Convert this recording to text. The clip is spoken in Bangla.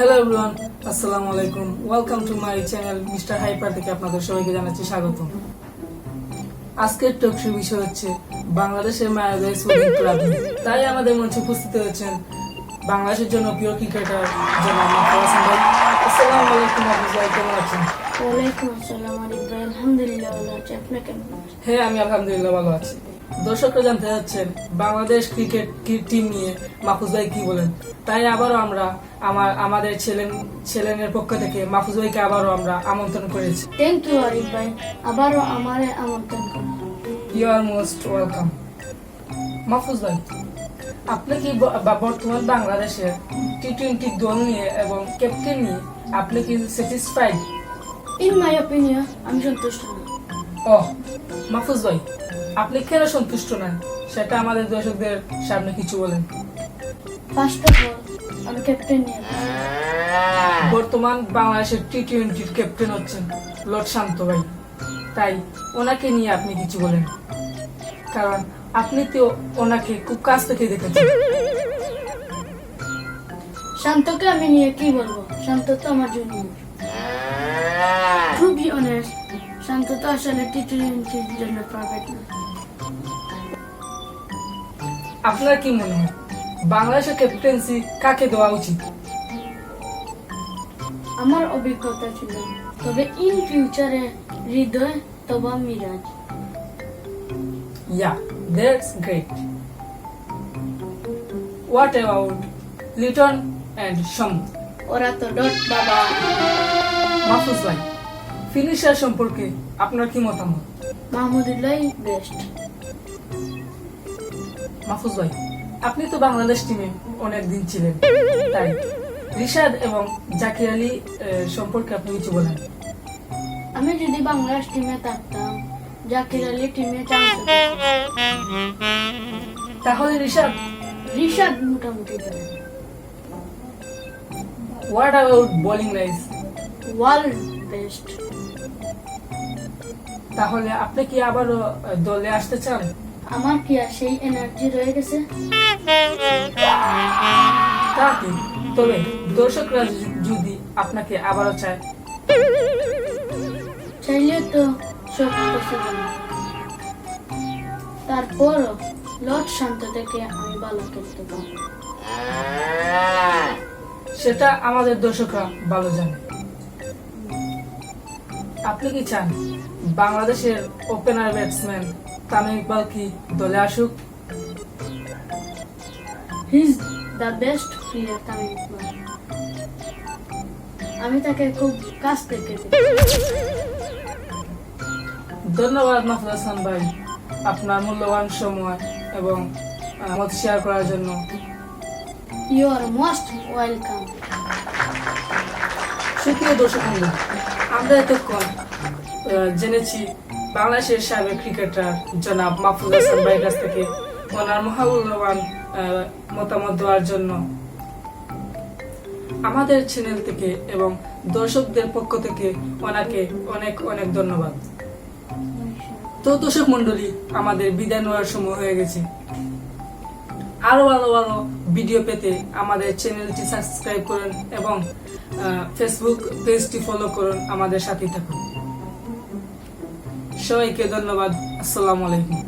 হ্যালো এভরিওয়ান, আসসালামু আলাইকুম। Welcome to my channel mister hyper থেকে আপনাদের সবাইকে জানাচ্ছি স্বাগতম। আজকের টকশো বিষয় হচ্ছে বাংলাদেশের মায়াবী স্পোর্টিং ক্লাব নিয়ে। তাই আমাদের মঞ্চে উপস্থিত হয়েছেন বাংলাদেশের জনপ্রিয় ক্রিকেটার জনাব মাহফুজ হাসান ভাই। আসসালামু আলাইকুম মাহফুজ ভাই, কেমন আছেন? ওয়ালাইকুম আসসালাম আরিফ ভাই, আলহামদুলিল্লাহ ভালো আছি। আপনি কেমন আছেন? হ্যাঁ, আমি আলহামদুলিল্লাহ ভালো আছি। দর্শকরা জানতে চাচ্ছেন বাংলাদেশ ক্রিকেট টিম নিয়ে মাহফুজ ভাই কি বলেন। তাই আবারও আমরা আমাদের ছেলেনের পক্ষ থেকে মাহফুজ ভাইকে আবারও আমরা আমন্ত্রণ করেছি। থ্যাংক ইউ আরিফ ভাই, আবারও আমারে আমন্ত্রণ করুন। You are most welcome. Mahfuz ভাই, আপনি কি বর্তমান বাংলাদেশের টি-20 দল নিয়ে এবং ক্যাপ্টেন নিয়ে আপনি কি স্যাটিসফাইড? ইন মাই অপিনিয়ন আমি সন্তুষ্ট না। মাহফুজ ভাই, আপনি কেন সন্তুষ্ট নন সেটা আমাদের দর্শকদের সামনে কিছু বলেন। ফার্স্ট অফ অল আমি ক্যাপ্টেন নিয়ে বর্তমান বাংলাদেশের টি-20 ক্যাপ্টেন হচ্ছেন লর্ড শান্ত ভাই, তাই ওনাকে নিয়ে আপনি কিছু বলেন, কারণ আপনি তো ওনাকে খুব কাছ থেকে দেখেছেন। শান্তকে আমি নিয়ে কি বলবো, শান্ত তো আমার জুনিয়র। টু বি অনেস্ট, শান্ত তো আসলে টি-20 জন্য পারফেক্ট না। আপনার কি মনে হয় বাংলাদেশের ক্যাপ্টেন্সি কাকে দেওয়া উচিত? আমার অভিজ্ঞতা ছিল, তবে ইন ফিউচারে হৃদয় তবা Miraj. Yeah, that's great. What about Liton and Shamu? ওরা তো ডট বাবা। মাহফুজ ভাই, ফিনিশার সম্পর্কে আপনার কি মতামত? মাহমুদুল্লাহ বেস্ট। মাহফুজ ভাই, আপনি তো বাংলাদেশ টিমে অনেকদিন ছিলেন, তাই রিশাদ এবং জাকির আলী সম্পর্কে আপনি কিছু বলেন। আমি যদি বাংলাদেশ টিমে থাকতাম, জাকির আলী টিমে চান্স তাহলে রিশাদ মোটামুটি করে। What about bowling lines? World best. তাহলে আপনি কি আবারও দলে আসতে চান? আমার কি আর সেই এনার্জি রয়ে গেছে? তা কি, তবে দর্শকরা যদি আপনাকে আবারও চায়? চাইলে তো সব পসিবল, তারপরও লর্ড শান্ত থেকে আমি ভালো খেলতে পারবো। সেটা আমাদের দর্শকরা ভালো জানে। আপনি কি চান বাংলাদেশের ওপেনার ব্যাটসম্যান তামিম ইকবাল কি দলে আসুক? He is the best player Tamim Iqbal. আমি তাকে খুব কাছ থেকে দেখি। ধন্যবাদ মাহফুজ হাসান ভাই, আপনার মূল্যবান সময় এবং মত শেয়ার করার জন্য। You are most welcome. সুপ্রিয় দর্শক বন্ধু, আমরা এতক্ষণ জেনেছি বাংলাদেশের সাবেক ক্রিকেটার জনাব মাহফুজ হাসান ভাইয়ের কাছ থেকে ওনার মহামূল্যবান মতামত দেওয়ার জন্য। আমাদের চ্যানেল থেকে এবং দর্শকদের পক্ষ থেকে ওনাকে অনেক অনেক ধন্যবাদ। তো দর্শক মন্ডলী, আমাদের বিদায় নেওয়ার সময় হয়ে গেছে। আরো ভালো ভালো ভিডিও পেতে আমাদের চ্যানেলটি সাবস্ক্রাইব করুন এবং ফেসবুক পেজটি ফলো করুন, আমাদের সাথে থাকুন। সবাইকে ধন্যবাদ। আসসালামু আলাইকুম।